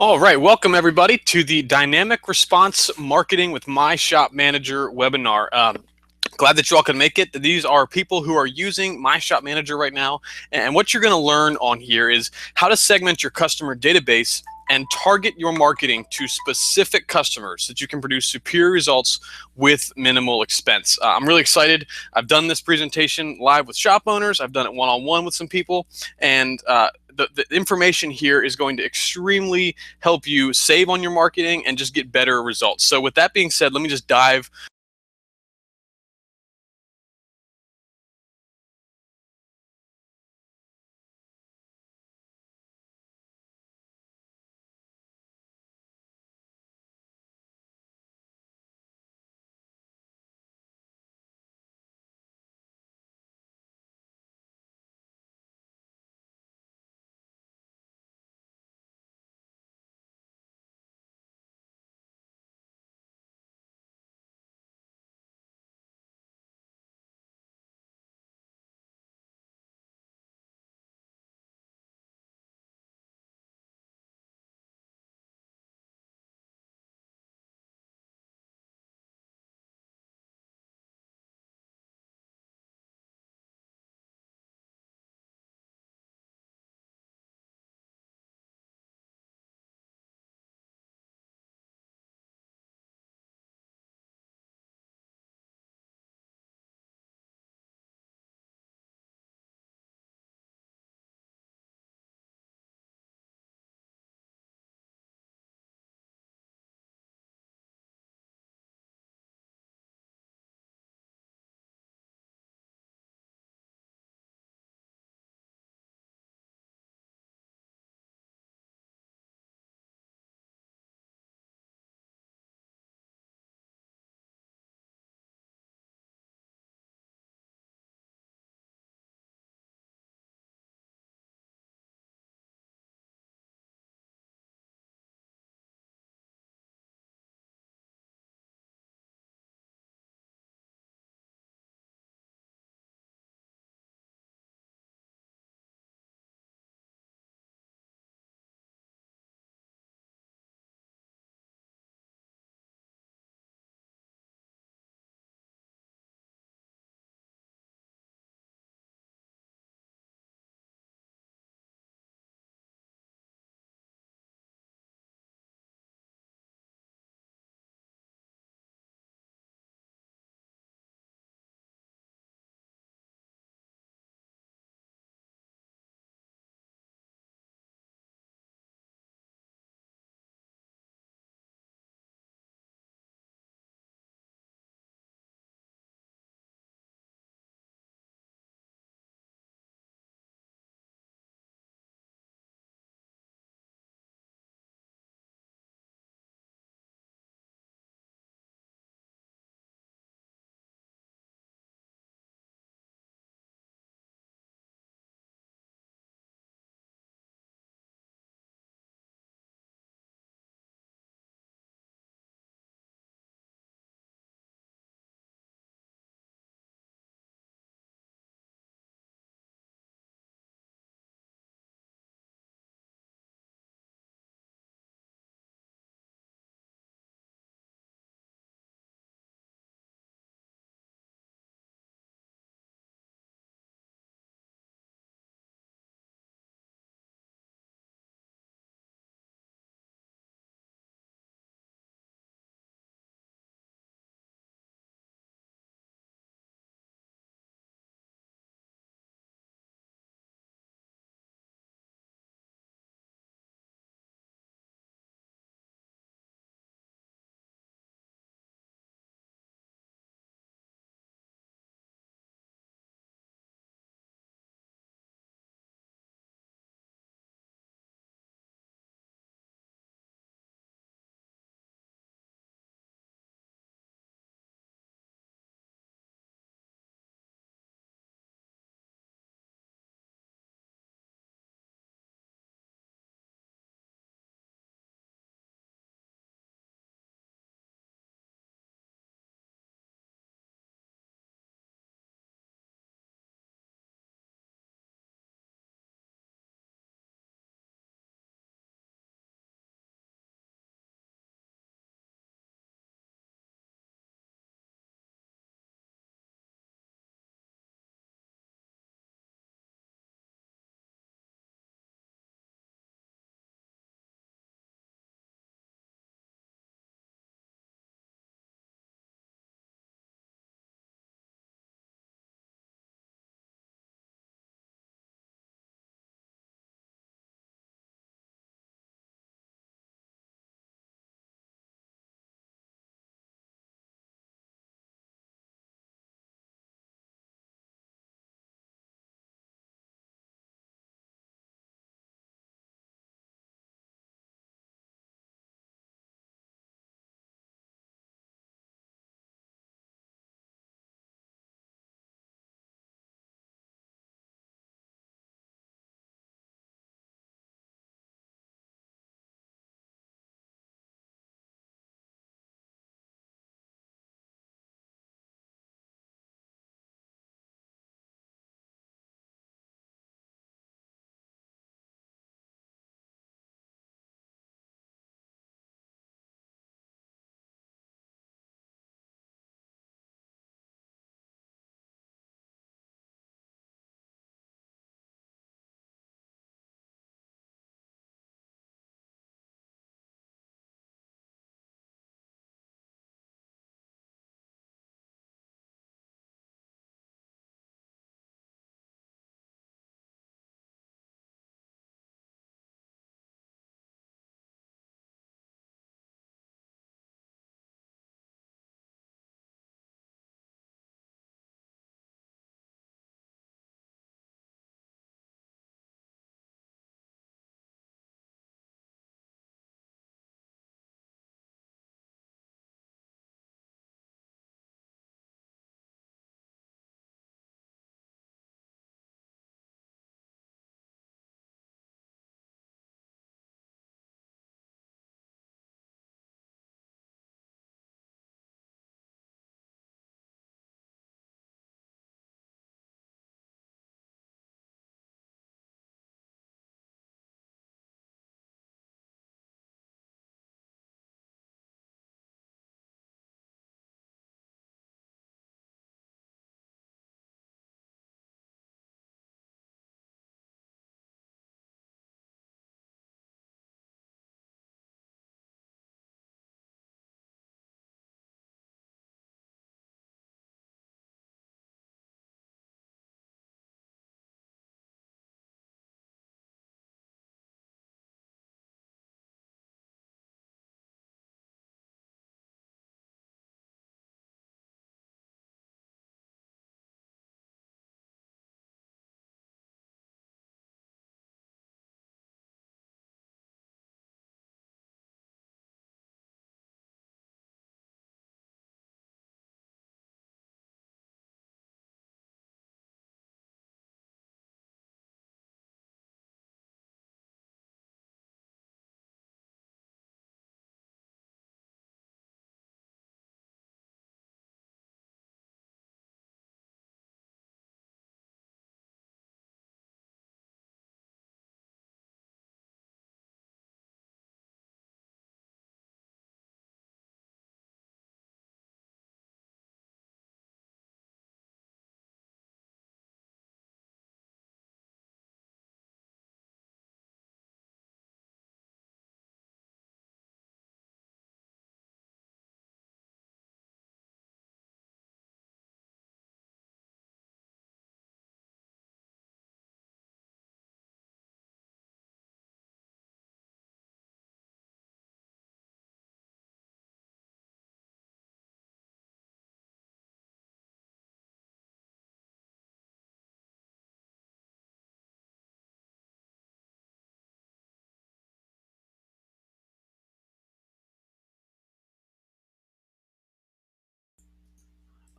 All right, welcome everybody to the Dynamic Response Marketing with My Shop Manager webinar. Glad that you all can make it. These are people who are using My Shop Manager right now. And what you're going to learn on here is how to segment your customer database and target your marketing to specific customers so that you can produce superior results with minimal expense. I'm really excited. I've done this presentation live with shop owners. I've done it one-on-one with some people. And the information here is going to extremely help you save on your marketing and just get better results. So with that being said, let me just dive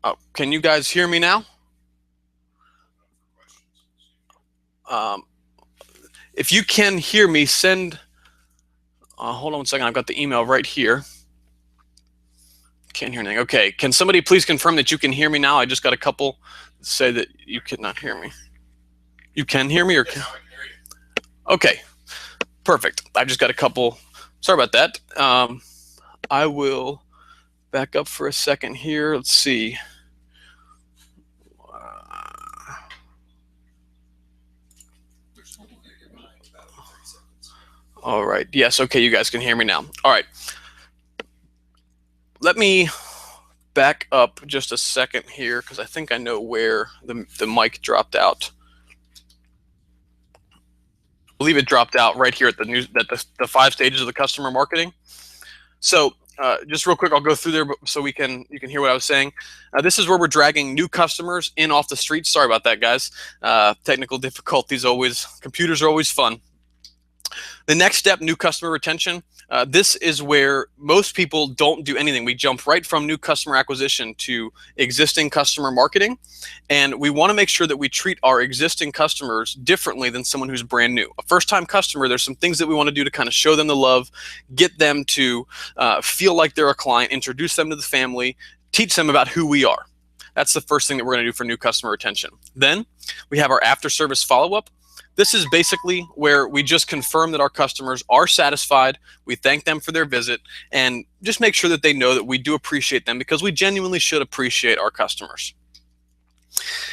Oh, can you guys hear me now? Um, if you can hear me, send. Hold on 1 second. I've got the email right here. Can't hear anything. Okay. Can somebody please confirm that you can hear me now? I just got a couple say that you cannot hear me. You can hear me, or can... Okay. Perfect. I've just got a couple. Sorry about that. I will back up for a second here. Let's see. All right. Yes. Okay. You guys can hear me now. All right. Let me back up just a second here because I think I know where the mic dropped out. I believe it dropped out right here at the 5 stages of the customer marketing. So just real quick, I'll go through there so you can hear what I was saying. This is where we're dragging new customers in off the street. Sorry about that, guys. Technical difficulties always. Computers are always fun. The next step, new customer retention. This is where most people don't do anything. We jump right from new customer acquisition to existing customer marketing. And we want to make sure that we treat our existing customers differently than someone who's brand new. A first-time customer, there's some things that we want to do to kind of show them the love, get them to feel like they're a client, introduce them to the family, teach them about who we are. That's the first thing that we're going to do for new customer retention. Then we have our after-service follow-up. This is basically where we just confirm that our customers are satisfied. We thank them for their visit and just make sure that they know that we do appreciate them because we genuinely should appreciate our customers.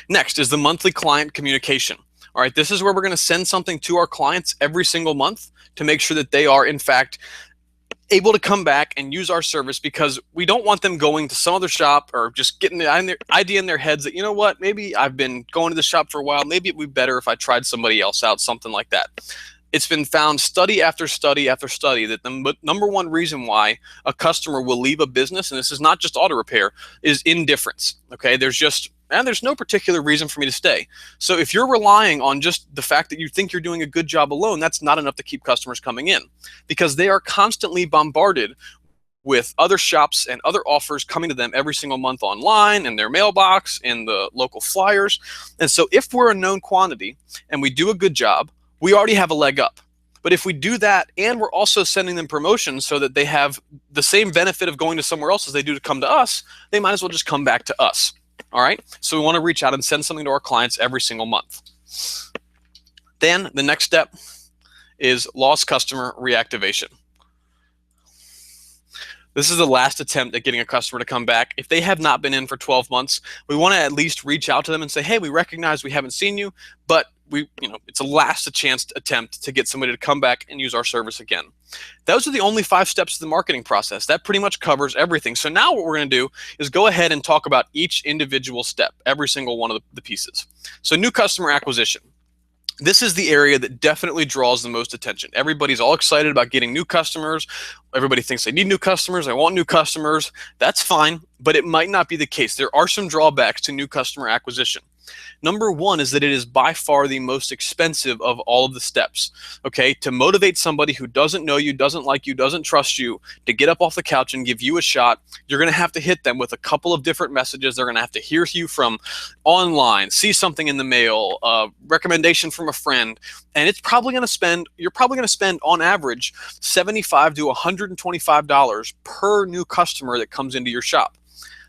Next is the monthly client communication. All right, this is where we're going to send something to our clients every single month to make sure that they are, in fact, able to come back and use our service because we don't want them going to some other shop or just getting the idea in their heads that, you know what, maybe I've been going to the shop for a while. Maybe it would be better if I tried somebody else out, something like that. It's been found study after study after study that the number one reason why a customer will leave a business, and this is not just auto repair, is indifference. Okay, there's no particular reason for me to stay. So if you're relying on just the fact that you think you're doing a good job alone, that's not enough to keep customers coming in because they are constantly bombarded with other shops and other offers coming to them every single month online, in their mailbox, in the local flyers. And so if we're a known quantity and we do a good job, we already have a leg up. But if we do that and we're also sending them promotions so that they have the same benefit of going to somewhere else as they do to come to us, they might as well just come back to us. All right, so we want to reach out and send something to our clients every single month. Then the next step is lost customer reactivation. This is the last attempt at getting a customer to come back. If they have not been in for 12 months, we want to at least reach out to them and say, hey, we recognize we haven't seen you, but it's a last chance attempt to get somebody to come back and use our service again. Those are the only 5 steps of the marketing process. That pretty much covers everything. So now what we're going to do is go ahead and talk about each individual step, every single one of the pieces. So new customer acquisition. This is the area that definitely draws the most attention. Everybody's all excited about getting new customers. Everybody thinks they need new customers. They want new customers. That's fine, but it might not be the case. There are some drawbacks to new customer acquisition. Number one is that it is by far the most expensive of all of the steps. Okay, to motivate somebody who doesn't know you, doesn't like you, doesn't trust you, to get up off the couch and give you a shot, you're going to have to hit them with a couple of different messages. They're going to have to hear you from online, see something in the mail, recommendation from a friend, and you're probably going to spend on average $75 to $125 per new customer that comes into your shop.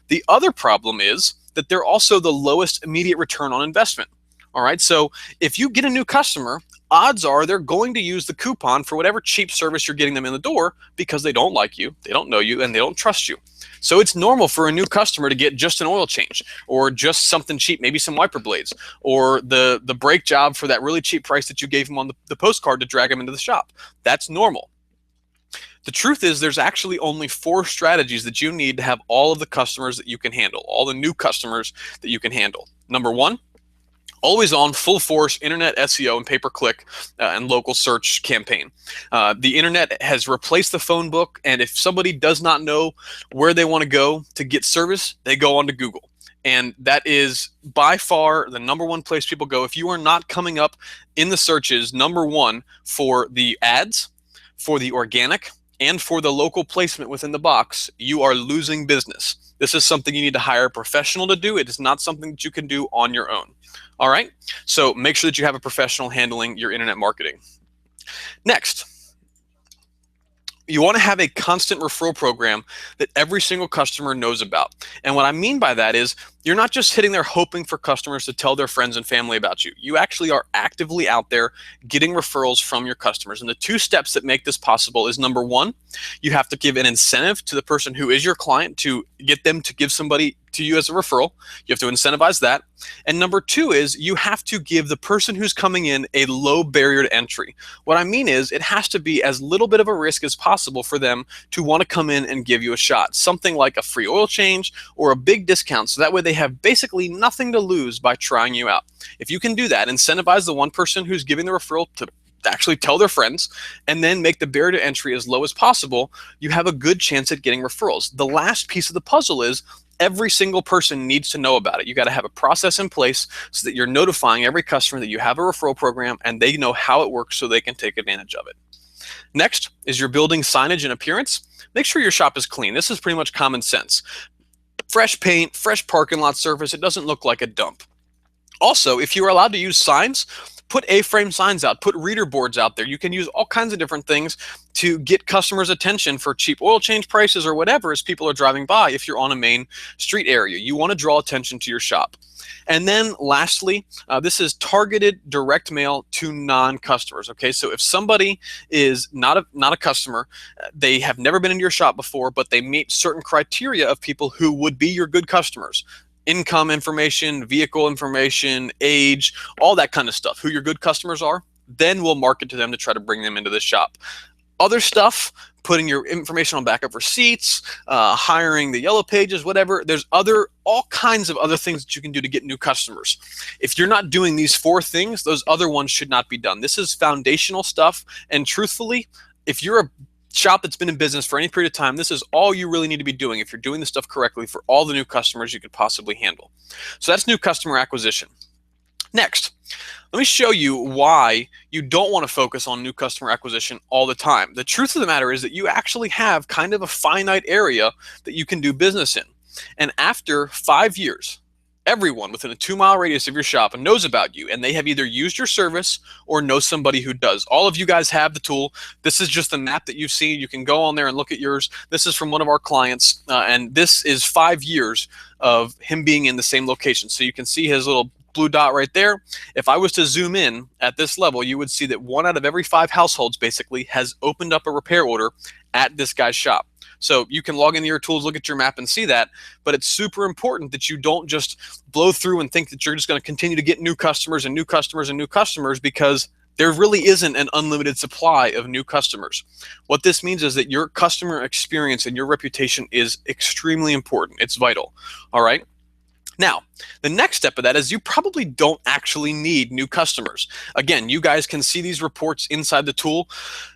The other problem is that they're also the lowest immediate return on investment. All right, so if you get a new customer, odds are they're going to use the coupon for whatever cheap service you're getting them in the door because they don't like you, they don't know you, and they don't trust you. So it's normal for a new customer to get just an oil change or just something cheap, maybe some wiper blades, or the brake job for that really cheap price that you gave them on the postcard to drag them into the shop. That's normal. The truth is there's actually only 4 strategies that you need to have all of the customers that you can handle, all the new customers that you can handle. Number 1, always on full force internet SEO and pay-per-click and local search campaign. The internet has replaced the phone book, and if somebody does not know where they want to go to get service, they go onto Google. And that is by far the number 1 place people go. If you are not coming up in the searches, number 1 for the ads, for the organic, and for the local placement within the box, you are losing business. This is something you need to hire a professional to do. It is not something that you can do on your own. All right? So make sure that you have a professional handling your internet marketing. Next, you want to have a constant referral program that every single customer knows about. And what I mean by that is you're not just sitting there hoping for customers to tell their friends and family about you. You actually are actively out there getting referrals from your customers. And the two steps that make this possible is, number one, you have to give an incentive to the person who is your client to get them to give somebody to you as a referral. You have to incentivize that. And number two is you have to give the person who's coming in a low barrier to entry. What I mean is it has to be as little bit of a risk as possible for them to want to come in and give you a shot. Something like a free oil change or a big discount, so that way they have basically nothing to lose by trying you out. If you can do that, incentivize the one person who's giving the referral to actually tell their friends, and then make the barrier to entry as low as possible, you have a good chance at getting referrals. The last piece of the puzzle is every single person needs to know about it. You got to have a process in place so that you're notifying every customer that you have a referral program and they know how it works so they can take advantage of it. Next is you're building signage and appearance. Make sure your shop is clean. This is pretty much common sense. Fresh paint, fresh parking lot surface. It doesn't look like a dump. Also, if you are allowed to use signs, put A-frame signs out, put reader boards out there. You can use all kinds of different things to get customers' attention for cheap oil change prices or whatever as people are driving by if you're on a main street area. You want to draw attention to your shop. And then lastly, this is targeted direct mail to non-customers. Okay, so if somebody is not a customer, they have never been into your shop before, but they meet certain criteria of people who would be your good customers. Income information, vehicle information, age, all that kind of stuff, who your good customers are, then we'll market to them to try to bring them into the shop. Other stuff, putting your information on backup receipts, hiring the yellow pages, whatever, there's all kinds of other things that you can do to get new customers. If you're not doing these four things, those other ones should not be done. This is foundational stuff, and truthfully, if you're a shop that's been in business for any period of time, this is all you really need to be doing if you're doing the stuff correctly for all the new customers you could possibly handle. So that's new customer acquisition. Next, let me show you why you don't want to focus on new customer acquisition all the time. The truth of the matter is that you actually have kind of a finite area that you can do business in. And after 5 years, everyone within a 2-mile radius of your shop knows about you, and they have either used your service or know somebody who does. All of you guys have the tool. This is just the map that you've seen. You can go on there and look at yours. This is from one of our clients, and this is 5 years of him being in the same location. So you can see his little blue dot right there. If I was to zoom in at this level, you would see that 1 out of every 5 households basically has opened up a repair order at this guy's shop. So you can log into your tools, look at your map and see that, but it's super important that you don't just blow through and think that you're just going to continue to get new customers and new customers and new customers, because there really isn't an unlimited supply of new customers. What this means is that your customer experience and your reputation is extremely important. It's vital. All right. Now, the next step of that is you probably don't actually need new customers. Again, you guys can see these reports inside the tool.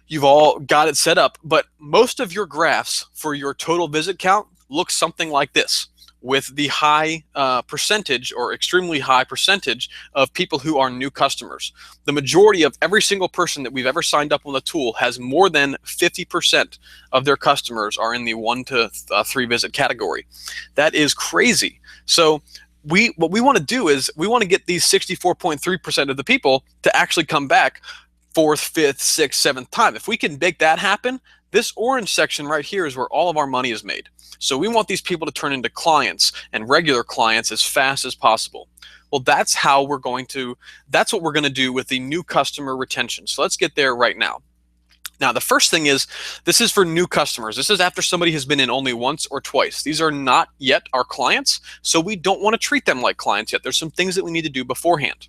You've all got it set up, but most of your graphs for your total visit count look something like this, with the high percentage or extremely high percentage of people who are new customers. The majority of every single person that we've ever signed up on the tool has more than 50% of their customers are in the 1 to 3 visit category. That is crazy. So what we want to do is we want to get these 64.3% of the people to actually come back 4th, 5th, 6th, 7th time. If we can make that happen, this orange section right here is where all of our money is made. So we want these people to turn into clients and regular clients as fast as possible. Well, that's what we're going to do with the new customer retention. So let's get there right now. Now, the first thing is, this is for new customers. This is after somebody has been in only once or twice. These are not yet our clients, so we don't want to treat them like clients yet. There's some things that we need to do beforehand.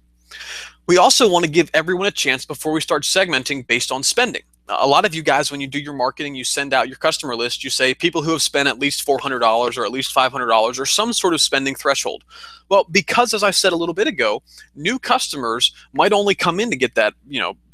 We also want to give everyone a chance before we start segmenting based on spending. A lot of you guys, when you do your marketing, you send out your customer list, you say people who have spent at least $400 or at least $500 or some sort of spending threshold. Well, because as I said a little bit ago, new customers might only come in to get that,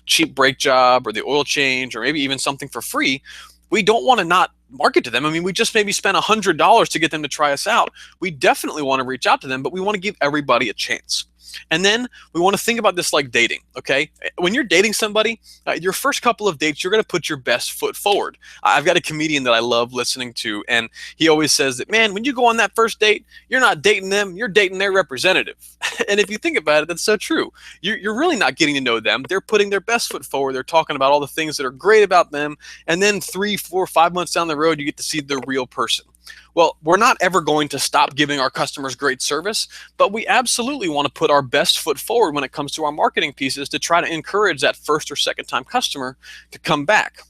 cheap brake job or the oil change or maybe even something for free. We don't want to not market to them. I mean, we just maybe spent $100 to get them to try us out. We definitely want to reach out to them, but we want to give everybody a chance. And then we want to think about this like dating, okay? When you're dating somebody, your first couple of dates, you're going to put your best foot forward. I've got a comedian that I love listening to, and he always says that, man, when you go on that first date, you're not dating them, you're dating their representative. And if you think about it, that's so true. You're really not getting to know them. They're putting their best foot forward. They're talking about all the things that are great about them. And then 3, 4, 5 months down the road, you get to see the real person. Well, we're not ever going to stop giving our customers great service, but we absolutely want to put our best foot forward when it comes to our marketing pieces to try to encourage that first or second time customer to come back.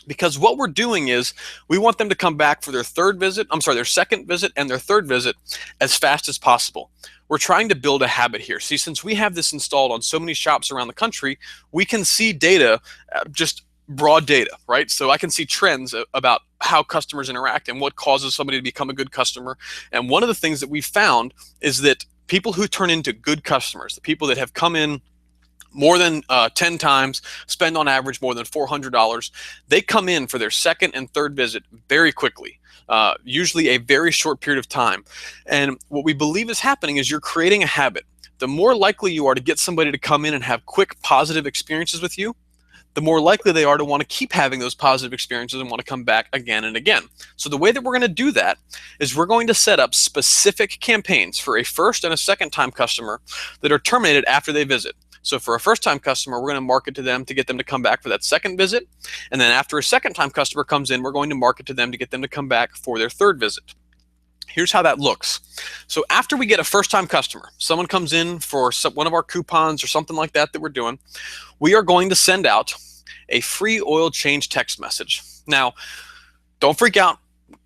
Because what we're doing is we want them to come back for their second visit and their third visit as fast as possible. We're trying to build a habit here. See, since we have this installed on so many shops around the country, we can see data, just broad data, right? So I can see trends about how customers interact and what causes somebody to become a good customer. And one of the things that we found is that people who turn into good customers, the people that have come in more than 10 times, spend on average more than $400, they come in for their second and third visit very quickly. Usually a very short period of time. And what we believe is happening is you're creating a habit. The more likely you are to get somebody to come in and have quick positive experiences with you, the more likely they are to want to keep having those positive experiences and want to come back again and again. So the way that we're going to do that is we're going to set up specific campaigns for a first and a second time customer that are terminated after they visit. So for a first time customer, we're going to market to them to get them to come back for that second visit. And then after a second time customer comes in, we're going to market to them to get them to come back for their third visit. Here's how that looks. So after we get a first time customer, someone comes in for one of our coupons or something like that we're doing, we are going to send out a free oil change text message. Now, don't freak out.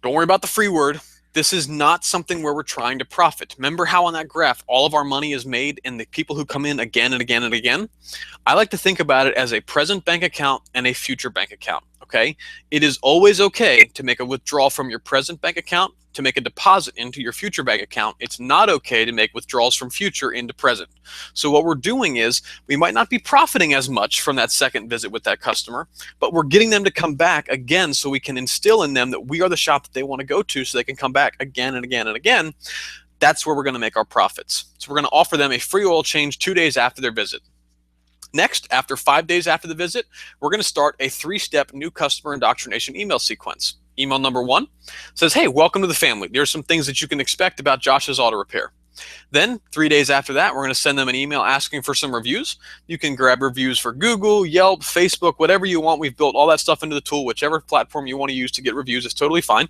Don't worry about the free word. This is not something where we're trying to profit. Remember how on that graph, all of our money is made in the people who come in again and again and again? I like to think about it as a present bank account and a future bank account, okay? It is always okay to make a withdrawal from your present bank account to make a deposit into your future bank account. It's not okay to make withdrawals from future into present. So what we're doing is we might not be profiting as much from that second visit with that customer, but we're getting them to come back again so we can instill in them that we are the shop that they want to go to so they can come back again and again and again. That's where we're going to make our profits. So we're going to offer them a free oil change 2 days after their visit. Next, after 5 days after the visit, we're going to start a 3-step new customer indoctrination email sequence. Email number 1 says, hey, welcome to the family. There's some things that you can expect about Josh's Auto Repair. Then 3 days after that, we're going to send them an email asking for some reviews. You can grab reviews for Google, Yelp, Facebook, whatever you want. We've built all that stuff into the tool. Whichever platform you want to use to get reviews is totally fine.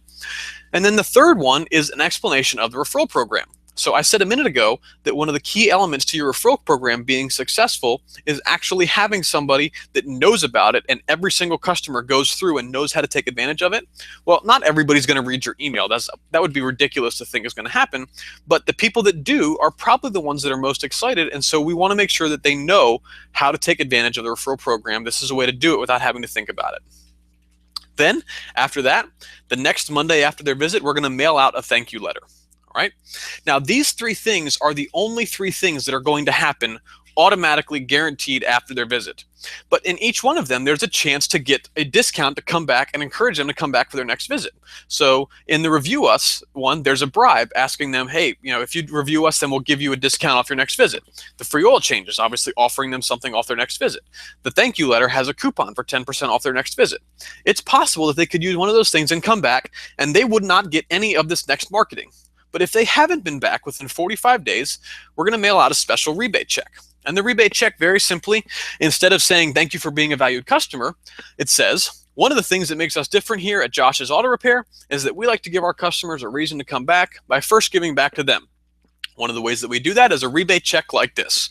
And then the third one is an explanation of the referral program. So I said a minute ago that one of the key elements to your referral program being successful is actually having somebody that knows about it and every single customer goes through and knows how to take advantage of it. Well, not everybody's going to read your email. That would be ridiculous to think is going to happen. But the people that do are probably the ones that are most excited. And so we want to make sure that they know how to take advantage of the referral program. This is a way to do it without having to think about it. Then after that, the next Monday after their visit, we're going to mail out a thank you letter. All right. Now, these 3 things are the only 3 things that are going to happen automatically guaranteed after their visit. But in each one of them, there's a chance to get a discount to come back and encourage them to come back for their next visit. So in the Review Us one, there's a bribe asking them, hey, if you review us, then we'll give you a discount off your next visit. The free oil change is obviously offering them something off their next visit. The thank you letter has a coupon for 10% off their next visit. It's possible that they could use one of those things and come back, and they would not get any of this next marketing. But if they haven't been back within 45 days, we're going to mail out a special rebate check. And the rebate check, very simply, instead of saying thank you for being a valued customer, it says, one of the things that makes us different here at Josh's Auto Repair is that we like to give our customers a reason to come back by first giving back to them. One of the ways that we do that is a rebate check like this.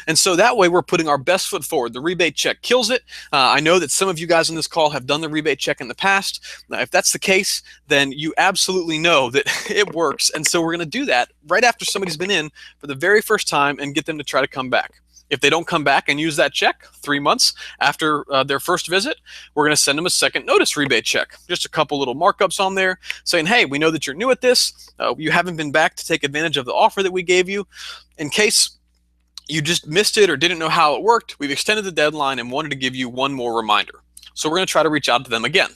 And so that way we're putting our best foot forward. The rebate check kills it. I know that some of you guys on this call have done the rebate check in the past. Now, if that's the case, then you absolutely know that it works. And so we're going to do that right after somebody's been in for the very first time and get them to try to come back. If they don't come back and use that check 3 months after their first visit, we're going to send them a second notice rebate check. Just a couple little markups on there saying, hey, we know that you're new at this. You haven't been back to take advantage of the offer that we gave you. In case you just missed it or didn't know how it worked, we've extended the deadline and wanted to give you one more reminder. So we're going to try to reach out to them again.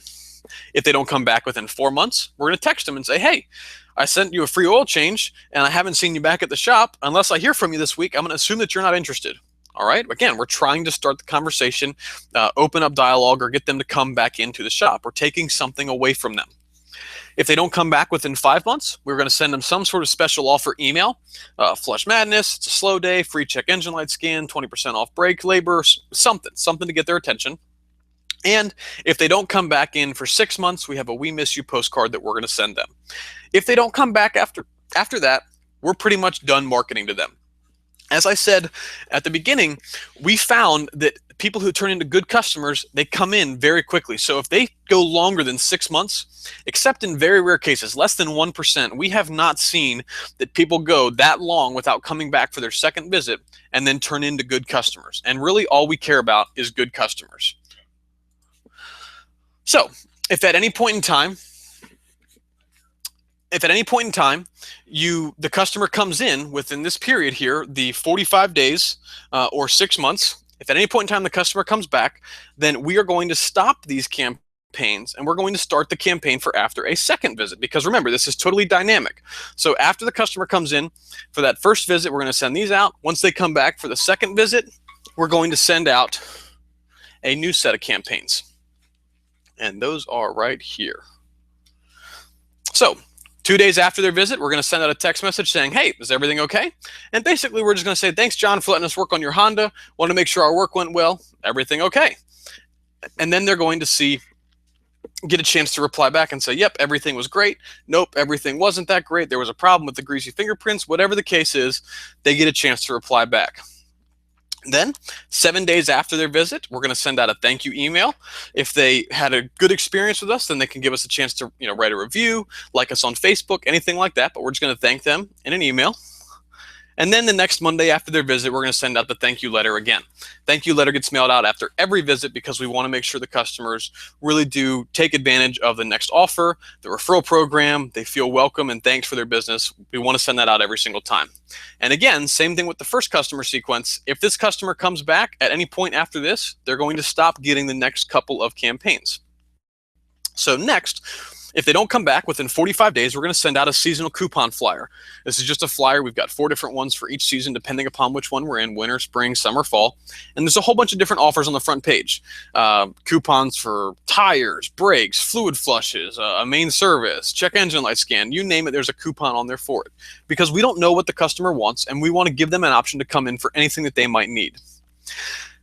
If they don't come back within 4 months, we're going to text them and say, hey, I sent you a free oil change and I haven't seen you back at the shop. Unless I hear from you this week, I'm going to assume that you're not interested. All right. Again, we're trying to start the conversation, open up dialogue, or get them to come back into the shop. We're taking something away from them. If they don't come back within 5 months, we're going to send them some sort of special offer email. Flush Madness, it's a slow day, free check engine light scan, 20% off brake labor, something to get their attention. And if they don't come back in for 6 months, we have a We Miss You postcard that we're going to send them. If they don't come back after that, we're pretty much done marketing to them. As I said at the beginning, we found that people who turn into good customers, they come in very quickly. So if they go longer than 6 months, except in very rare cases, less than 1%, we have not seen that people go that long without coming back for their second visit and then turn into good customers. And really all we care about is good customers. So if at any point in time, the customer comes in within this period here, the 45 days or 6 months, if at any point in time the customer comes back, then we are going to stop these campaigns and we're going to start the campaign for after a second visit. Because remember, this is totally dynamic. So after the customer comes in for that first visit, we're going to send these out. Once they come back for the second visit, we're going to send out a new set of campaigns. And those are right here. So 2 days after their visit, we're going to send out a text message saying, hey, is everything okay? And basically, we're just going to say, thanks, John, for letting us work on your Honda. Want to make sure our work went well. Everything okay? And then they're going to get a chance to reply back and say, yep, everything was great. Nope, everything wasn't that great. There was a problem with the greasy fingerprints. Whatever the case is, they get a chance to reply back. Then 7 days after their visit, we're going to send out a thank you email. If they had a good experience with us, then they can give us a chance to write a review, like us on Facebook, anything like that. But we're just going to thank them in an email. And then the next Monday after their visit, we're going to send out the thank you letter again. Thank you letter gets mailed out after every visit because we want to make sure the customers really do take advantage of the next offer, the referral program. They feel welcome and thanks for their business. We want to send that out every single time. And again, same thing with the first customer sequence. If this customer comes back at any point after this, they're going to stop getting the next couple of campaigns. So next, if they don't come back within 45 days, we're going to send out a seasonal coupon flyer. This is just a flyer. We've got 4 different ones for each season, depending upon which one we're in, winter, spring, summer, fall. And there's a whole bunch of different offers on the front page. Coupons for tires, brakes, fluid flushes, a main service, check engine light scan, you name it, there's a coupon on there for it. Because we don't know what the customer wants, and we want to give them an option to come in for anything that they might need.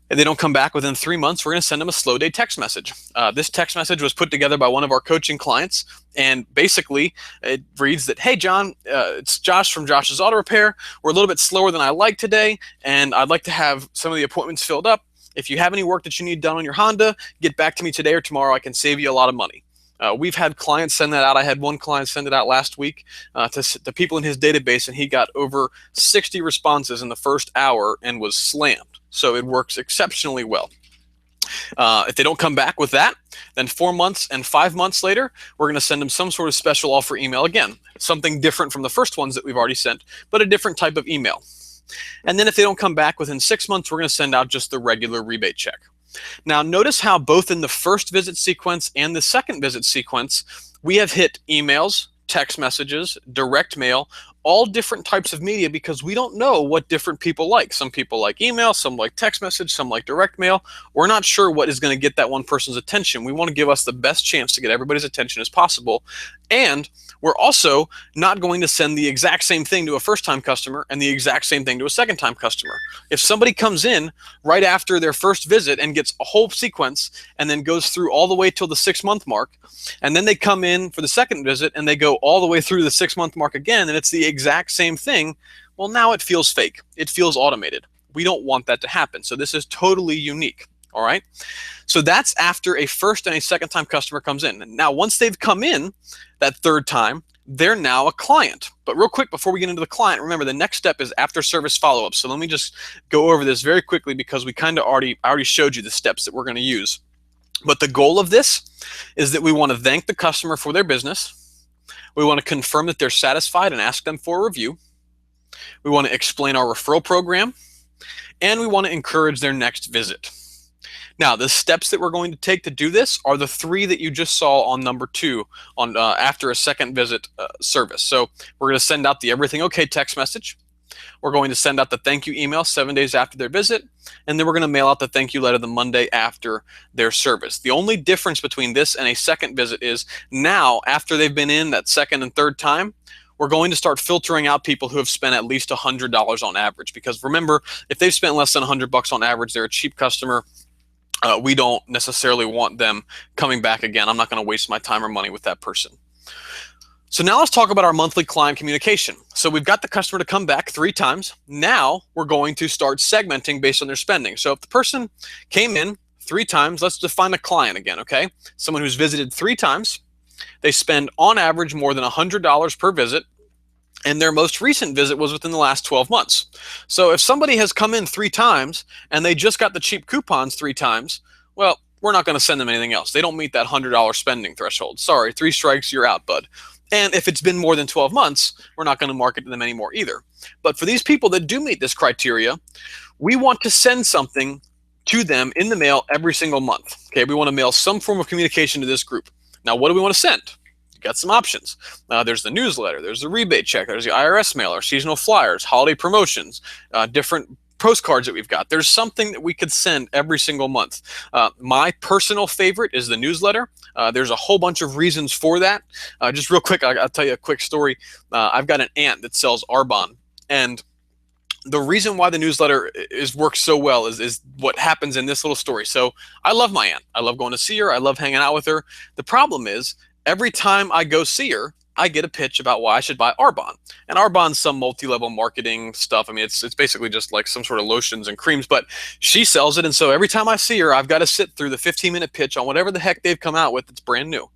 If they don't come back within 3 months, we're going to send them a slow day text message. This text message was put together by one of our coaching clients. And basically, it reads that, hey, John, it's Josh from Josh's Auto Repair. We're a little bit slower than I like today, and I'd like to have some of the appointments filled up. If you have any work that you need done on your Honda, get back to me today or tomorrow. I can save you a lot of money. We've had clients send that out. I had one client send it out last week to people in his database, and he got over 60 responses in the first hour and was slammed. So it works exceptionally well. If they don't come back with that, then 4 months and 5 months later, we're going to send them some sort of special offer email again, something different from the first ones that we've already sent, but a different type of email. And then if they don't come back within 6 months, we're going to send out just the regular rebate check. Now, notice how both in the first visit sequence and the second visit sequence, we have hit emails, text messages, direct mail, all different types of media because we don't know what different people like. Some people like email, some like text message, some like direct mail. We're not sure what is going to get that one person's attention. We want to give us the best chance to get everybody's attention as possible. And we're also not going to send the exact same thing to a first-time customer and the exact same thing to a second-time customer. If somebody comes in right after their first visit and gets a whole sequence and then goes through all the way till the 6-month mark, and then they come in for the second visit and they go all the way through the 6-month mark again, and it's the exact same thing, well, now it feels fake. It feels automated. We don't want that to happen. So this is totally unique. All right. So that's after a first and a second time customer comes in. And now, once they've come in that third time, they're now a client. But real quick, before we get into the client, remember the next step is after service follow-up. So let me just go over this very quickly because we kind of already showed you the steps that we're going to use. But the goal of this is that we want to thank the customer for their business. We want to confirm that they're satisfied and ask them for a review. We want to explain our referral program. And we want to encourage their next visit. Now, the steps that we're going to take to do this are the three that you just saw on number 2 on after a second visit service. So we're going to send out the everything okay text message. We're going to send out the thank you email 7 days after their visit, and then we're going to mail out the thank you letter the Monday after their service. The only difference between this and a second visit is now, after they've been in that second and third time, we're going to start filtering out people who have spent at least $100 on average. Because remember, if they've spent less than $100 on average, they're a cheap customer. We don't necessarily want them coming back again. I'm not going to waste my time or money with that person. So now let's talk about our monthly client communication. So we've got the customer to come back 3 times. Now we're going to start segmenting based on their spending. So if the person came in 3 times, let's define a client again, okay? Someone who's visited 3 times. They spend on average more than $100 per visit, and their most recent visit was within the last 12 months. So if somebody has come in 3 times and they just got the cheap coupons 3 times, well, we're not going to send them anything else. They don't meet that $100 spending threshold. Sorry, 3 strikes, you're out, bud. And if it's been more than 12 months, we're not going to market to them anymore either. But for these people that do meet this criteria, we want to send something to them in the mail every single month. Okay, we want to mail some form of communication to this group. Now, what do we want to send? You got some options. There's the newsletter, there's the rebate check, there's the IRS mailer, seasonal flyers, holiday promotions, different postcards that we've got. There's something that we could send every single month. My personal favorite is the newsletter. There's a whole bunch of reasons for that. Just real quick, I'll tell you a quick story. I've got an aunt that sells Arbonne, and the reason why the newsletter works so well is what happens in this little story. So I love my aunt. I love going to see her. I love hanging out with her. The problem is every time I go see her, I get a pitch about why I should buy Arbonne. And Arbonne's some multi-level marketing stuff. I mean, it's basically just like some sort of lotions and creams, but she sells it. And so every time I see her, I've got to sit through the 15-minute pitch on whatever the heck they've come out with that's brand new.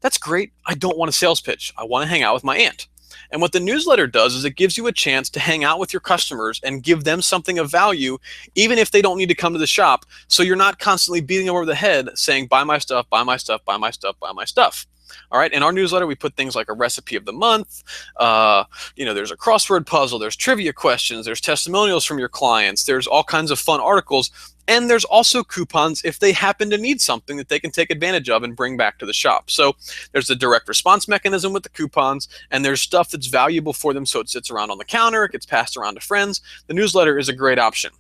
That's great. I don't want a sales pitch. I want to hang out with my aunt. And what the newsletter does is it gives you a chance to hang out with your customers and give them something of value, even if they don't need to come to the shop. So you're not constantly beating them over the head saying, buy my stuff, buy my stuff, buy my stuff, buy my stuff. All right. In our newsletter, we put things like a recipe of the month. There's a crossword puzzle. There's trivia questions. There's testimonials from your clients. There's all kinds of fun articles. And there's also coupons if they happen to need something that they can take advantage of and bring back to the shop. So there's a direct response mechanism with the coupons, and there's stuff that's valuable for them. So it sits around on the counter. It gets passed around to friends. The newsletter is a great option.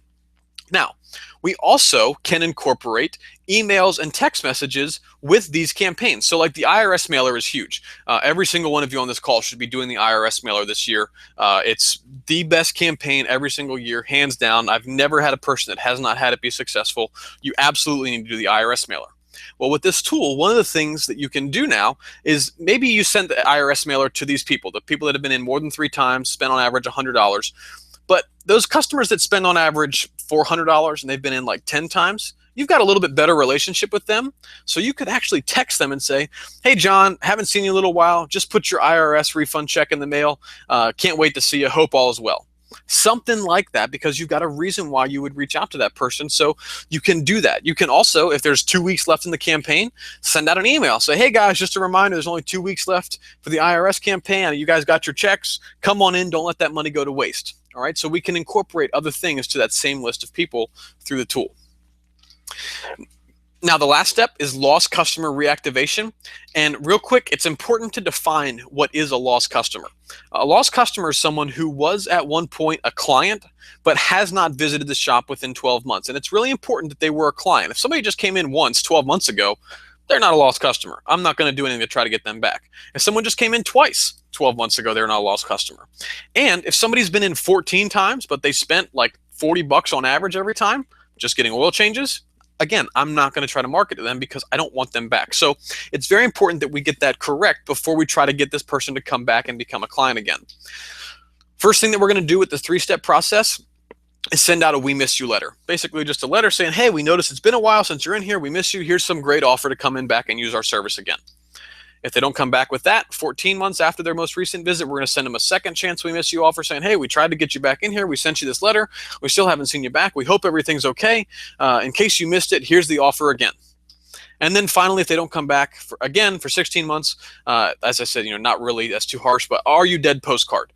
Now, we also can incorporate emails and text messages with these campaigns. So like the IRS mailer is huge. Every single one of you on this call should be doing the IRS mailer this year. It's the best campaign every single year, hands down. I've never had a person that has not had it be successful. You absolutely need to do the IRS mailer. Well, with this tool, one of the things that you can do now is maybe you send the IRS mailer to these people, the people that have been in more than 3 times, spent on average $100. But those customers that spend on average $400 and they've been in like 10 times, you've got a little bit better relationship with them. So you could actually text them and say, hey, John, haven't seen you in a little while. Just put your IRS refund check in the mail. Can't wait to see you. Hope all is well. Something like that, because you've got a reason why you would reach out to that person. So you can do that. You can also, if there's 2 weeks left in the campaign, send out an email. Say, hey guys, just a reminder, there's only 2 weeks left for the IRS campaign. You guys got your checks. Come on in. Don't let that money go to waste. All right. So we can incorporate other things to that same list of people through the tool. Now, the last step is lost customer reactivation. And real quick, it's important to define what is a lost customer. A lost customer is someone who was at one point a client, but has not visited the shop within 12 months. And it's really important that they were a client. If somebody just came in once 12 months ago, they're not a lost customer. I'm not going to do anything to try to get them back. If someone just came in twice 12 months ago, they're not a lost customer. And if somebody's been in 14 times, but they spent like $40 on average every time, just getting oil changes, again, I'm not going to try to market to them because I don't want them back. So it's very important that we get that correct before we try to get this person to come back and become a client again. First thing that we're going to do with the 3-step process is send out a we miss you letter. Basically just a letter saying, hey, we noticed it's been a while since you're in here. We miss you. Here's some great offer to come in back and use our service again. If they don't come back with that, 14 months after their most recent visit, we're going to send them a second chance we miss you offer saying, hey, we tried to get you back in here. We sent you this letter. We still haven't seen you back. We hope everything's okay. In case you missed it, here's the offer again. And then finally, if they don't come back again for 16 months, as I said, not really, that's too harsh, but are you dead postcard?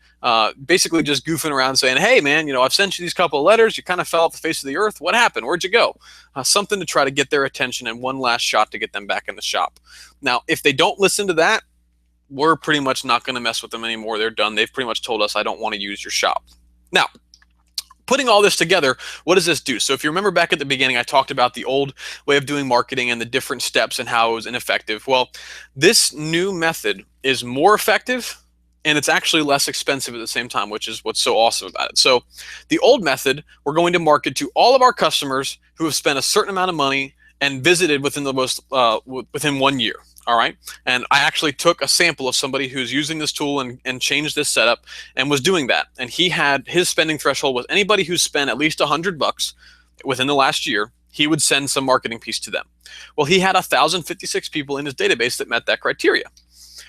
Basically just goofing around saying, hey man, I've sent you these couple of letters, you kind of fell off the face of the earth, what happened, where'd you go? Something to try to get their attention and one last shot to get them back in the shop. Now, if they don't listen to that, we're pretty much not going to mess with them anymore. They're done. They've pretty much told us, I don't want to use your shop. Now, putting all this together, what does this do? So if you remember back at the beginning, I talked about the old way of doing marketing and the different steps and how it was ineffective. Well, this new method is more effective and it's actually less expensive at the same time, which is what's so awesome about it. So the old method, we're going to market to all of our customers who have spent a certain amount of money and visited within within 1 year. All right. And I actually took a sample of somebody who's using this tool and changed this setup and was doing that. And he had his spending threshold was anybody who's spent at least $100 within the last year, he would send some marketing piece to them. Well, he had 1,056 people in his database that met that criteria.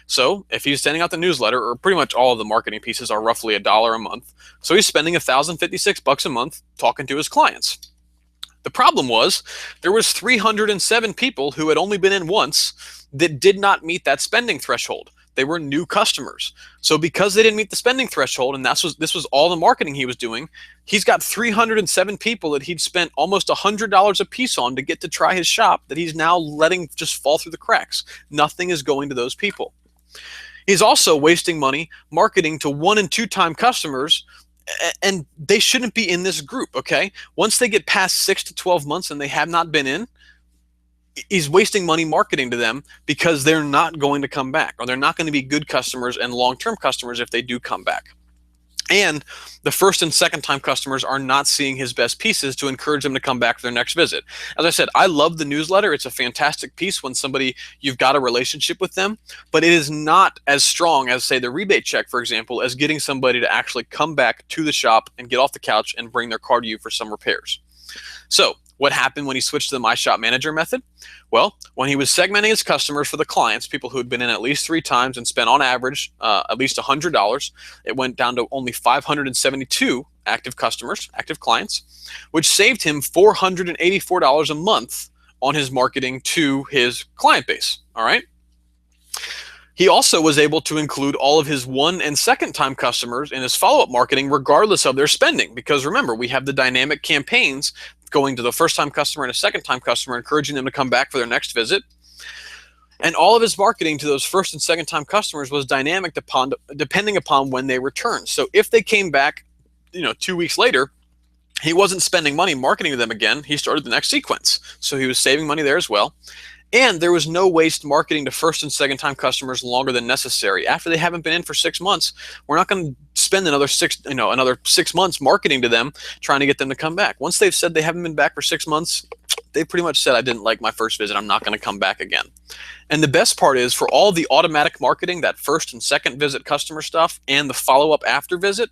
So if he's sending out the newsletter, or pretty much all of the marketing pieces are roughly $1 a month. So he's spending 1,056 bucks a month talking to his clients. The problem was there was 307 people who had only been in once that did not meet that spending threshold. They were new customers. So because they didn't meet the spending threshold, and this was all the marketing he was doing, he's got 307 people that he'd spent almost $100 a piece on to get to try his shop that he's now letting just fall through the cracks. Nothing is going to those people. He's also wasting money marketing to 1- and 2-time customers, and they shouldn't be in this group, okay? Once they get past 6 to 12 months and they have not been in, he's wasting money marketing to them because they're not going to come back, or they're not going to be good customers and long-term customers if they do come back. And the 1st and 2nd time customers are not seeing his best pieces to encourage them to come back for their next visit. As I said, I love the newsletter. It's a fantastic piece when you've got a relationship with them, but it is not as strong as, say, the rebate check, for example, as getting somebody to actually come back to the shop and get off the couch and bring their car to you for some repairs. So what happened when he switched to the My Shop Manager method? Well, when he was segmenting his customers for the clients, people who had been in at least 3 times and spent on average at least $100, it went down to only 572 active customers, active clients, which saved him $484 a month on his marketing to his client base. All right. He also was able to include all of his 1- and 2nd-time customers in his follow-up marketing, regardless of their spending. Because remember, we have the dynamic campaigns going to the 1st-time customer and a 2nd-time customer, encouraging them to come back for their next visit. And all of his marketing to those 1st and 2nd-time customers was dynamic depending upon when they returned. So if they came back, 2 weeks later, he wasn't spending money marketing to them again. He started the next sequence. So he was saving money there as well. And there was no waste marketing to 1st and 2nd-time customers longer than necessary. After they haven't been in for 6 months, we're not going to spend another 6 months marketing to them, trying to get them to come back. Once they've said they haven't been back for 6 months, they pretty much said, I didn't like my first visit, I'm not going to come back again. And the best part is, for all the automatic marketing, that 1st and 2nd visit customer stuff and the follow-up after visit,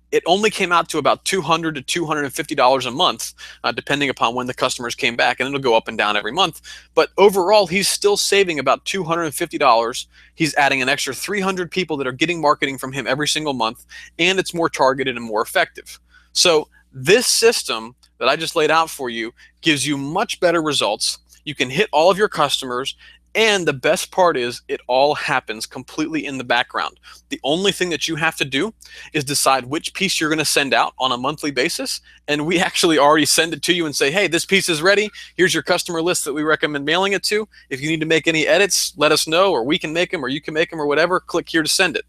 it only came out to about $200 to $250 a month, depending upon when the customers came back, and it'll go up and down every month. But overall, he's still saving about $250. He's adding an extra 300 people that are getting marketing from him every single month, and it's more targeted and more effective. So this system that I just laid out for you gives you much better results. You can hit all of your customers. And the best part is, it all happens completely in the background. The only thing that you have to do is decide which piece you're going to send out on a monthly basis. And we actually already send it to you and say, hey, this piece is ready. Here's your customer list that we recommend mailing it to. If you need to make any edits, let us know, or we can make them, or you can make them, or whatever. Click here to send it.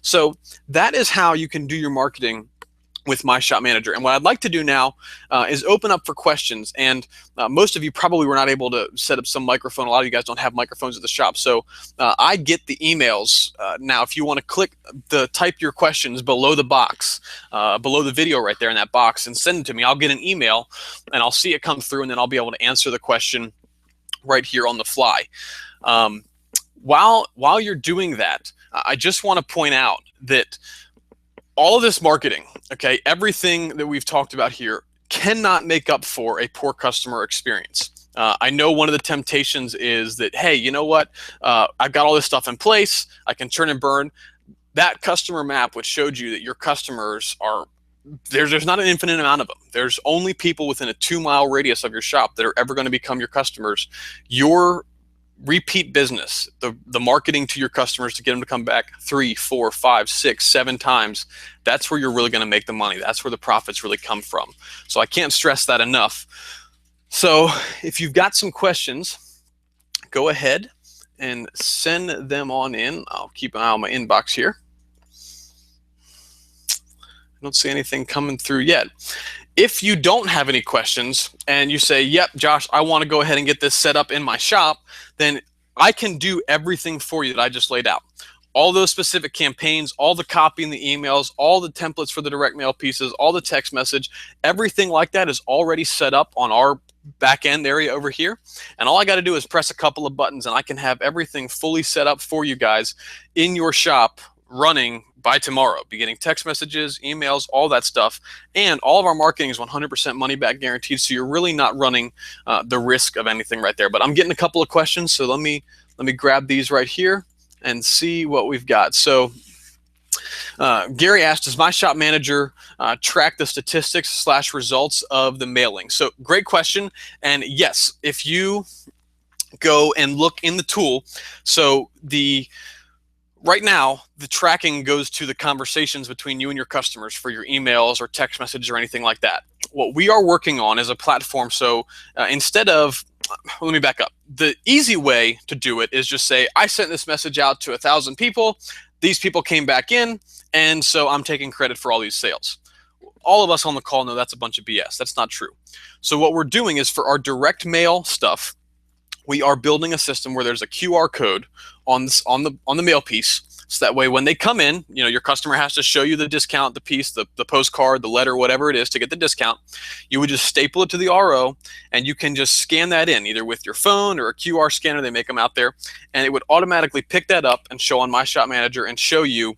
So that is how you can do your marketing with My Shop Manager. And what I'd like to do now is open up for questions. And most of you probably were not able to set up some microphone. A lot of you guys don't have microphones at the shop. So I get the emails. Now, if you want to type your questions below the box, below the video right there in that box, and send it to me, I'll get an email and I'll see it come through, and then I'll be able to answer the question right here on the fly. While you're doing that, I just want to point out that all of this marketing, okay, everything that we've talked about here cannot make up for a poor customer experience. I know one of the temptations is that, hey, you know what? I've got all this stuff in place. I can churn and burn. That customer map, which showed you that your customers are, there's not an infinite amount of them. There's only people within a 2-mile radius of your shop that are ever going to become your customers. Your repeat business, the marketing to your customers to get them to come back 3, 4, 5, 6, 7 times, that's where you're really going to make the money. That's where the profits really come from. So I can't stress that enough. So if you've got some questions, go ahead and send them on in. I'll keep an eye on my inbox here. I don't see anything coming through yet. If you don't have any questions and you say, yep, Josh, I want to go ahead and get this set up in my shop, then I can do everything for you that I just laid out. All those specific campaigns, all the copy in the emails, all the templates for the direct mail pieces, all the text message, everything like that is already set up on our back end area over here. And all I got to do is press a couple of buttons and I can have everything fully set up for you guys in your shop running by tomorrow, be getting text messages, emails, all that stuff. And all of our marketing is 100% money back guaranteed. So you're really not running the risk of anything right there. But I'm getting a couple of questions. So let me grab these right here and see what we've got. So Gary asked, does My Shop Manager track the statistics / results of the mailing? So great question. And yes, if you go and look in the tool, so right now, the tracking goes to the conversations between you and your customers for your emails or text messages or anything like that. What we are working on is a platform. So instead of, let me back up. The easy way to do it is just say, I sent this message out to 1,000 people. These people came back in, and so I'm taking credit for all these sales. All of us on the call know that's a bunch of BS. That's not true. So what we're doing is for our direct mail stuff, we are building a system where there's a QR code on the mail piece. So that way when they come in, your customer has to show you the discount, the piece, the postcard, the letter, whatever it is to get the discount. You would just staple it to the RO and you can just scan that in either with your phone or a QR scanner. They make them out there and it would automatically pick that up and show on My Shop Manager and show you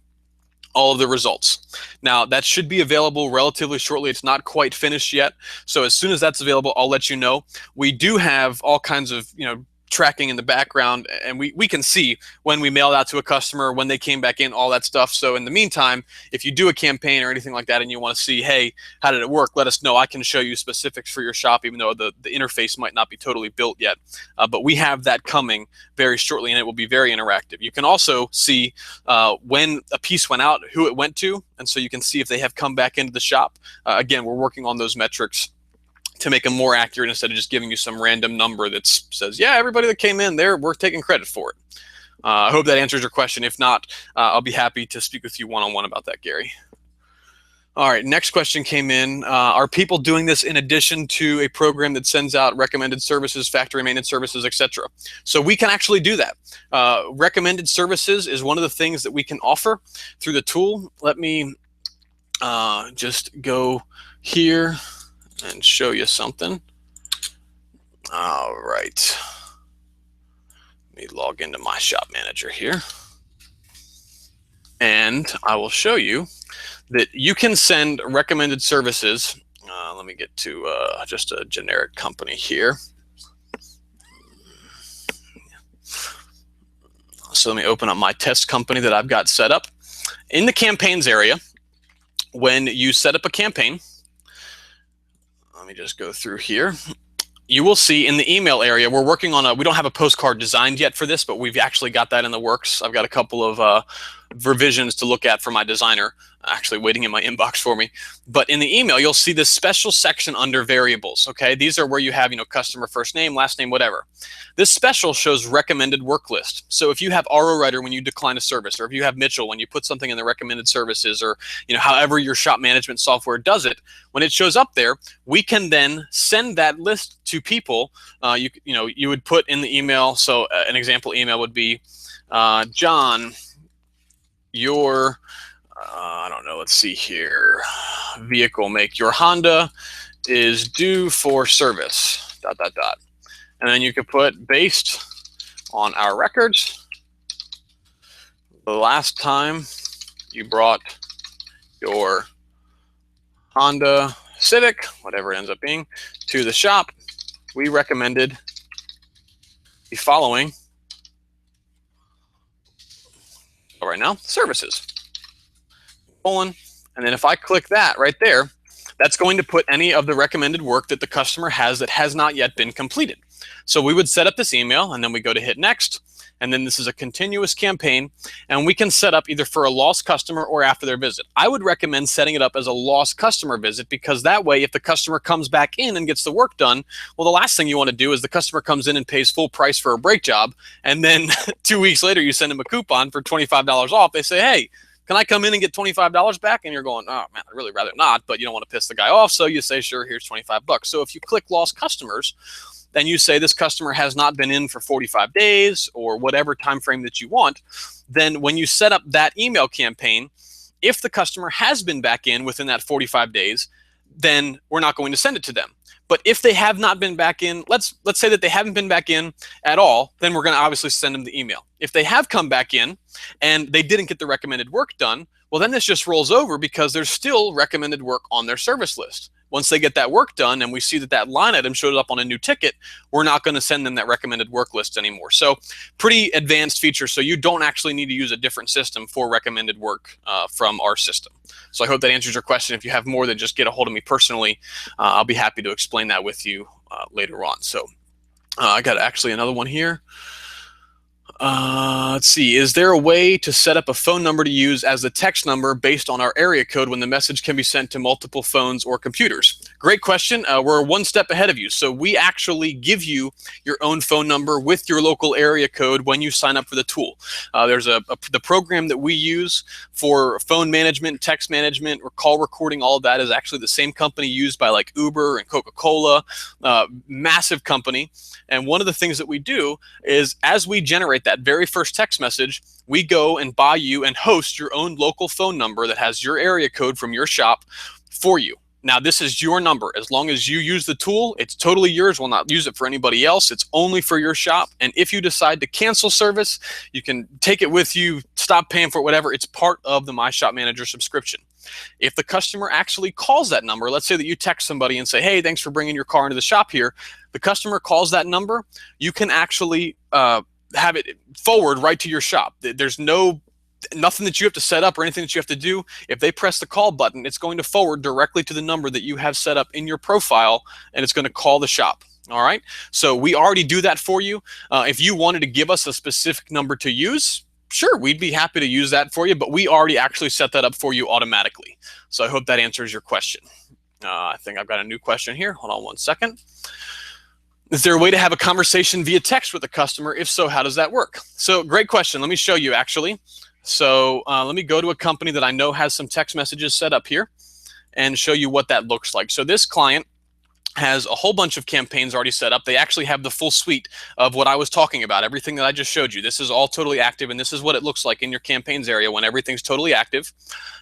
all of the results. Now that should be available relatively shortly. It's not quite finished yet. So as soon as that's available, I'll let you know. We do have all kinds of, tracking in the background, and we can see when we mailed out to a customer, when they came back in, all that stuff. So in the meantime, if you do a campaign or anything like that and you want to see, hey, how did it work? Let us know. I can show you specifics for your shop, even though the interface might not be totally built yet. But we have that coming very shortly, and it will be very interactive. You can also see when a piece went out, who it went to, and so you can see if they have come back into the shop. Again, we're working on those metrics to make them more accurate instead of just giving you some random number that says, yeah, everybody that came in there, we're taking credit for it. I hope that answers your question. If not, I'll be happy to speak with you one-on-one about that, Gary. All right, next question came in. Are people doing this in addition to a program that sends out recommended services, factory maintenance services, etc.? So we can actually do that. Recommended services is one of the things that we can offer through the tool. Let me just go here and show you something. All right. Let me log into My Shop Manager here. And I will show you that you can send recommended services. Let me get to just a generic company here. So let me open up my test company that I've got set up. In the campaigns area, when you set up a campaign, let me just go through here. You will see in the email area, we're working on we don't have a postcard designed yet for this, but we've actually got that in the works. I've got a couple of revisions to look at for my designer, actually waiting in my inbox for me. But in the email, you'll see this special section under variables, okay? These are where you have, customer first name, last name, whatever. This special shows recommended work list. So if you have RO Writer when you decline a service, or if you have Mitchell when you put something in the recommended services, or however your shop management software does it, when it shows up there, we can then send that list to people. You would put in the email. So an example email would be, John, your I don't know, let's see here, vehicle make, your Honda is due for service, ... And then you could put, based on our records, the last time you brought your Honda Civic, whatever it ends up being, to the shop, we recommended the following, right now, services. And then if I click that right there, that's going to put any of the recommended work that the customer has that has not yet been completed. So we would set up this email, and then we go to hit next. And then this is a continuous campaign, and we can set up either for a lost customer or after their visit. I would recommend setting it up as a lost customer visit, because that way, if the customer comes back in and gets the work done, well, the last thing you want to do is the customer comes in and pays full price for a brake job, and then 2 weeks later you send them a coupon for $25 off. They say, hey, can I come in and get $25 back? And you're going, oh man, I'd really rather not, but you don't want to piss the guy off. So you say, sure, here's 25 bucks. So if you click lost customers, then you say this customer has not been in for 45 days or whatever time frame that you want. Then when you set up that email campaign, if the customer has been back in within that 45 days, then we're not going to send it to them. But if they have not been back in, let's say that they haven't been back in at all, then we're going to obviously send them the email. If they have come back in and they didn't get the recommended work done, well, then this just rolls over because there's still recommended work on their service list. Once they get that work done and we see that that line item showed up on a new ticket, we're not going to send them that recommended work list anymore. So pretty advanced feature. So you don't actually need to use a different system for recommended work from our system. So I hope that answers your question. If you have more, than just get a hold of me personally. I'll be happy to explain that with you later on. So I got actually another one here. Let's see. Is there a way to set up a phone number to use as a text number based on our area code when the message can be sent to multiple phones or computers? Great question. We're one step ahead of you. So we actually give you your own phone number with your local area code when you sign up for the tool. There's the program that we use for phone management, text management, or call recording. All of that is actually the same company used by like Uber and Coca-Cola, massive company. And one of the things that we do is as we generate that very first text message, we go and buy you and host your own local phone number that has your area code from your shop for you. Now, this is your number. As long as you use the tool, it's totally yours. We'll not use it for anybody else. It's only for your shop. And if you decide to cancel service, you can take it with you, stop paying for it, whatever. It's part of the My Shop Manager subscription. If the customer actually calls that number, let's say that you text somebody and say, hey, thanks for bringing your car into the shop here. The customer calls that number. You can actually have it forward right to your shop. There's nothing that you have to set up or anything that you have to do. If they press the call button, it's going to forward directly to the number that you have set up in your profile, and it's going to call the shop. All right. So we already do that for you. If you wanted to give us a specific number to use, sure, we'd be happy to use that for you, but we already actually set that up for you automatically. So I hope that answers your question. I think I've got a new question here. Hold on one second. Is there a way to have a conversation via text with the customer? If so, how does that work? So great question. Let me show you actually. So let me go to a company that I know has some text messages set up here and show you what that looks like. So this client has a whole bunch of campaigns already set up. They actually have the full suite of what I was talking about, everything that I just showed you. This is all totally active, and this is what it looks like in your campaigns area when everything's totally active.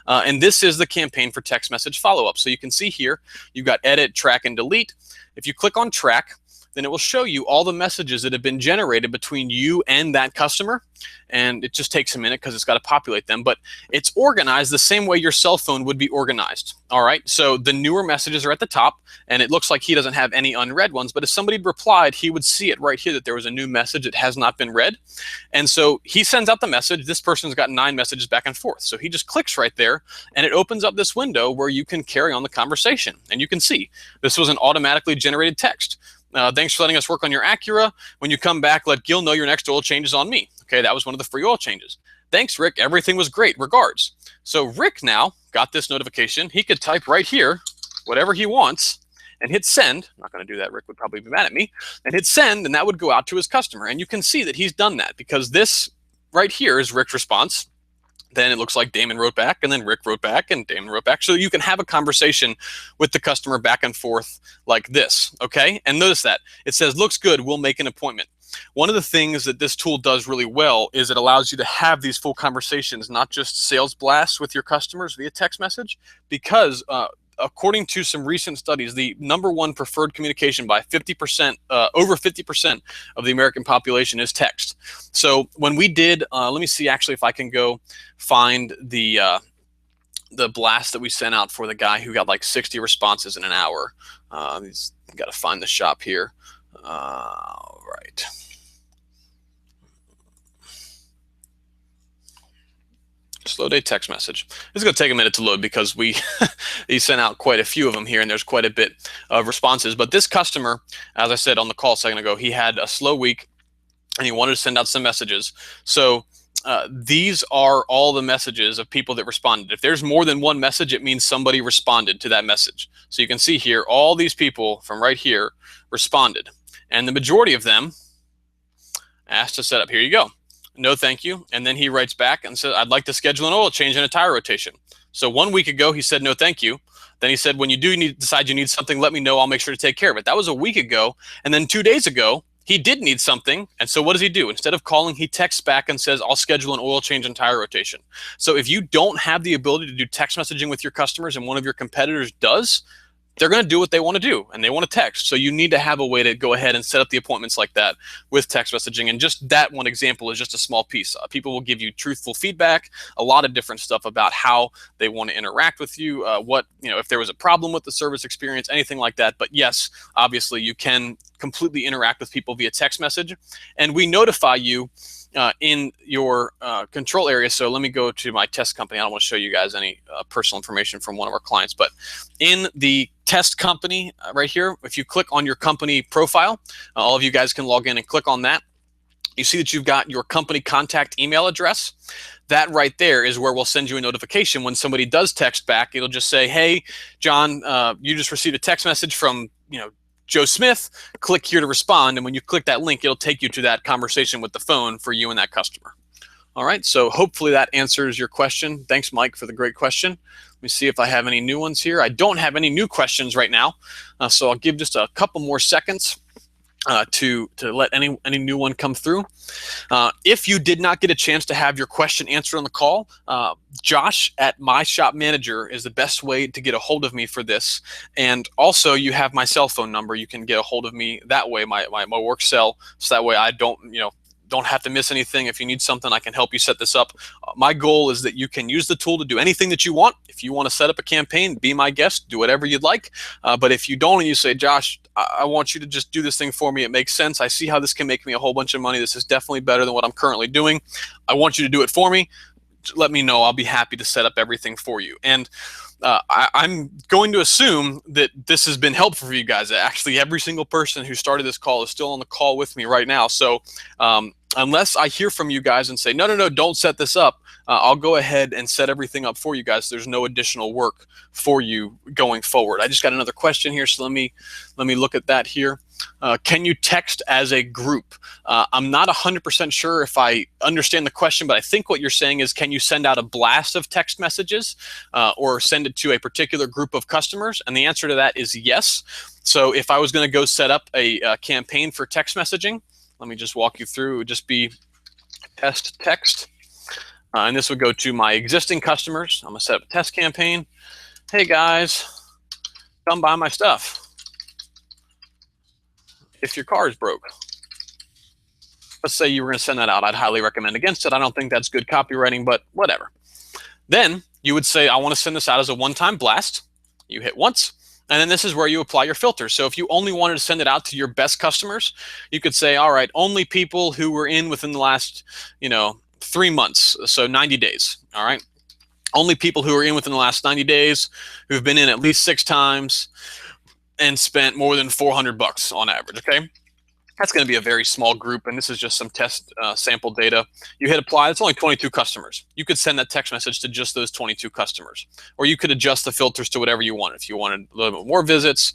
And this is the campaign for text message follow-up. So you can see here, you've got edit, track, and delete. If you click on track, then it will show you all the messages that have been generated between you and that customer. And it just takes a minute because it's got to populate them, but it's organized the same way your cell phone would be organized. All right. So the newer messages are at the top, and it looks like he doesn't have any unread ones, but if somebody replied, he would see it right here that there was a new message that has not been read. And so he sends out the message. This person's got 9 messages back and forth. So he just clicks right there, and it opens up this window where you can carry on the conversation. And you can see this was an automatically generated text. Thanks for letting us work on your Acura. When you come back, let Gil know your next oil change is on me. Okay, that was one of the free oil changes. Thanks, Rick. Everything was great. Regards. So Rick now got this notification. He could type right here whatever he wants and hit send. I'm not going to do that. Rick would probably be mad at me. And hit send, and that would go out to his customer. And you can see that he's done that because this right here is Rick's response. Then it looks like Damon wrote back, and then Rick wrote back, and Damon wrote back. So you can have a conversation with the customer back and forth like this, okay? And notice that. It says, looks good, we'll make an appointment. One of the things that this tool does really well is it allows you to have these full conversations, not just sales blasts with your customers via text message, because according to some recent studies, the #1 preferred communication by 50%, over 50% of the American population is text. So when we did, let me see actually if I can go find the blast that we sent out for the guy who got like 60 responses in an hour. He's got to find the shop here. Right. Slow day text message. It's going to take a minute to load because he sent out quite a few of them here, and there's quite a bit of responses. But this customer, as I said on the call a second ago, he had a slow week and he wanted to send out some messages. So these are all the messages of people that responded. If there's more than one message, it means somebody responded to that message. So you can see here, all these people from right here responded. And the majority of them asked to set up. Here you go. No, thank you. And then he writes back and says, I'd like to schedule an oil change and a tire rotation. So 1 week ago, he said, no, thank you. Then he said, when you do decide you need something, let me know. I'll make sure to take care of it. That was a week ago. And then 2 days ago, he did need something. And so what does he do? Instead of calling, he texts back and says, I'll schedule an oil change and tire rotation. So if you don't have the ability to do text messaging with your customers and one of your competitors does, they're going to do what they want to do and they want to text. So you need to have a way to go ahead and set up the appointments like that with text messaging. And just that one example is just a small piece. People will give you truthful feedback, a lot of different stuff about how they want to interact with you, if there was a problem with the service experience, anything like that. But yes, obviously you can completely interact with people via text message, and we notify you in your control area. So let me go to my test company. I don't want to show you guys any personal information from one of our clients, but in the test company right here, if you click on your company profile, all of you guys can log in and click on that. You see that you've got your company contact email address. That right there is where we'll send you a notification when somebody does text back. It'll just say, hey, John, you just received a text message from, Joe Smith. Click here to respond. And when you click that link, it'll take you to that conversation with the phone for you and that customer. All right. So hopefully that answers your question. Thanks, Mike, for the great question. Let me see if I have any new ones here. I don't have any new questions right now. So I'll give just a couple more seconds to let any new one come through. If you did not get a chance to have your question answered on the call, Josh at My Shop Manager is the best way to get a hold of me for this. And also you have my cell phone number. You can get a hold of me that way, my work cell. So that way I don't have to miss anything. If you need something, I can help you set this up. My goal is that you can use the tool to do anything that you want. If you want to set up a campaign, be my guest, do whatever you'd like. But if you don't and you say, Josh, I want you to just do this thing for me. It makes sense. I see how this can make me a whole bunch of money. This is definitely better than what I'm currently doing. I want you to do it for me. Let me know. I'll be happy to set up everything for you. And I'm going to assume that this has been helpful for you guys. Actually, every single person who started this call is still on the call with me right now. So unless I hear from you guys and say, no, don't set this up, I'll go ahead and set everything up for you guys. There's no additional work for you going forward. I just got another question here, so let me look at that here. Can you text as a group? I'm not 100% sure if I understand the question, but I think what you're saying is, can you send out a blast of text messages or send it to a particular group of customers? And the answer to that is yes. So if I was going to go set up a campaign for text messaging, let me just walk you through. It would just be test text. And this would go to my existing customers. I'm going to set up a test campaign. Hey, guys, come buy my stuff if your car is broke. Let's say you were going to send that out. I'd highly recommend against it. I don't think that's good copywriting, but whatever. Then you would say, I want to send this out as a one-time blast. You hit once. And then this is where you apply your filters. So if you only wanted to send it out to your best customers, you could say, all right, only people who were in within the last, 3 months, so 90 days, all right? Only people who are in within the last 90 days, who've been in at least 6 times and spent more than $400 on average, okay? That's going to be a very small group, and this is just some test sample data. You hit apply. It's only 22 customers. You could send that text message to just those 22 customers, or you could adjust the filters to whatever you want. If you wanted a little bit more visits,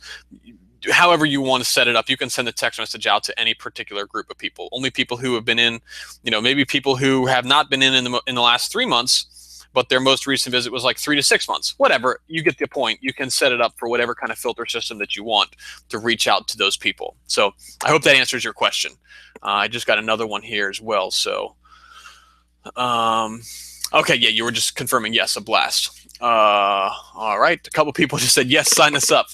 however you want to set it up, you can send a text message out to any particular group of people. Only people who have been in, maybe people who have not been in the last 3 months, but their most recent visit was like 3 to 6 months. Whatever, you get the point. You can set it up for whatever kind of filter system that you want to reach out to those people. So I hope that answers your question. I just got another one here as well. So, okay, yeah, you were just confirming yes, a blast. All right, a couple people just said yes, sign us up.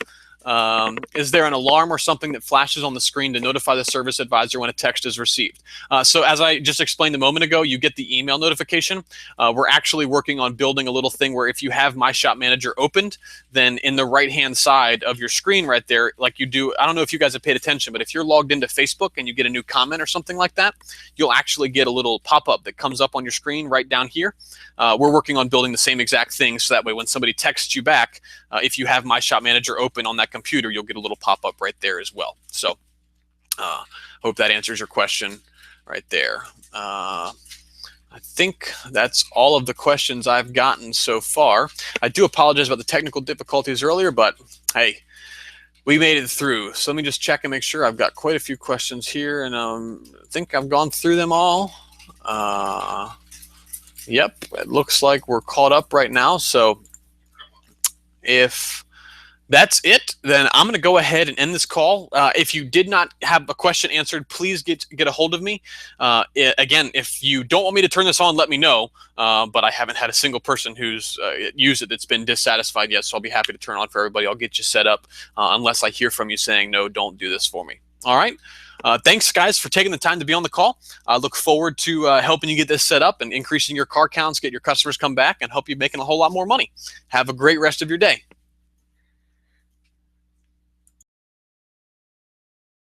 Is there an alarm or something that flashes on the screen to notify the service advisor when a text is received? So as I just explained a moment ago, you get the email notification. We're actually working on building a little thing where if you have My Shop Manager opened, then in the right-hand side of your screen right there, like you do, I don't know if you guys have paid attention, but if you're logged into Facebook and you get a new comment or something like that, you'll actually get a little pop-up that comes up on your screen right down here. We're working on building the same exact thing, so that way when somebody texts you back, if you have My Shop Manager open on that computer, you'll get a little pop-up right there as well. So hope that answers your question right there. I think that's all of the questions I've gotten so far. I do apologize about the technical difficulties earlier, but hey, we made it through. So let me just check and make sure. I've got quite a few questions here, and I think I've gone through them all. Yep, it looks like we're caught up right now. So if that's it, then I'm going to go ahead and end this call. If you did not have a question answered, please get a hold of me. Again, if you don't want me to turn this on, let me know. But I haven't had a single person who's used it that's been dissatisfied yet, so I'll be happy to turn it on for everybody. I'll get you set up unless I hear from you saying, no, don't do this for me. All right. Thanks, guys, for taking the time to be on the call. I look forward to helping you get this set up and increasing your car counts, get your customers come back, and help you making a whole lot more money. Have a great rest of your day.